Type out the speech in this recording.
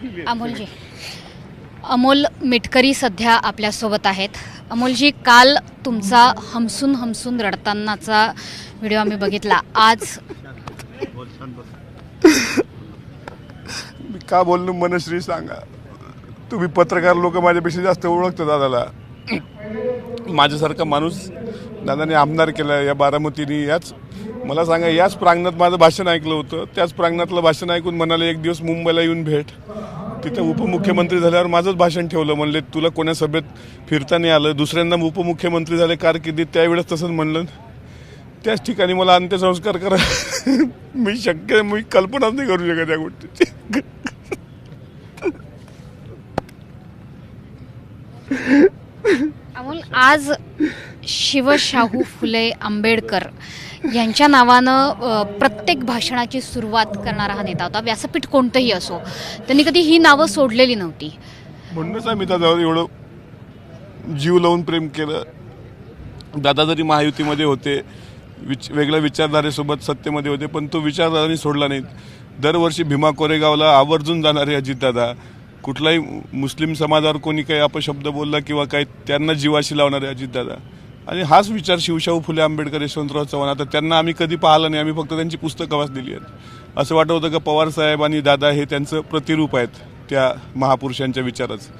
अमोलजी, अमोल मिटकरी सध्या आपल्यासोबत आहेत. अमोलजी, काल तुमचा हमसून हमसून रडतानाचा व्हिडिओ आम्ही बघितला. आज मी का बोललो मनश्री सांगा. तुम्ही पत्रकार लोक माझ्यापेक्षा जास्त ओळखता दादाला. माझ्यासारखा माणूस दादाने आमदार केला या बारामतीने. मला सांगा, याच प्रांगणात माझं भाषण ऐकलं होतं. त्याच प्रांगणातलं भाषण ऐकून म्हणाले एक दिवस मुंबईला येऊन भेट. तिथं उपमुख्यमंत्री झाल्यावर माझंच भाषण ठेवलं. म्हणले तुला कोण्या सभेत फिरता नाही आलं. दुसऱ्यांदा उपमुख्यमंत्री झाले कारकिर्दीत, त्यावेळेस तसंच म्हणलं. त्याच ठिकाणी मला अंत्यसंस्कार करा. मी कल्पनाच नाही करू शकत या गोष्टीची. अमोल, आज शिवशाहू फुले आंबेडकर यांच्या नावानं प्रत्येक भाषणाची सुरुवात करणारा हा नेता होता. व्यासपीठ कोणतंही असो, त्यांनी कधी ही नावं सोडलेली नव्हती. म्हणूनच आम्ही दादावर एवढं जीव लावून प्रेम केलं. दादा जरी महायुतीमध्ये होते, वेगळ्या विचारधारेसोबत सत्तेमध्ये होते, पण तो विचारधाराने सोडला नाही. दरवर्षी भीमा कोरेगावला आवर्जून जाणारे अजितदादा. कुठलाही मुस्लिम समाजावर कोणी काही अपशब्द बोलला किंवा काही, त्यांना जीवाशी लावणारे अजितदादा. आणि हाच विचार शिवशाहू फुले आंबेडकर, यशवंतराव चव्हाण. आता त्यांना आम्ही कधी पाहिलं नाही, आम्ही फक्त त्यांची पुस्तकं वाचलेली आहेत. असं वाटत होतं का पवार साहेब आणि दादा हे त्यांचं प्रतिरूप आहेत त्या महापुरुषांच्या विचाराचं.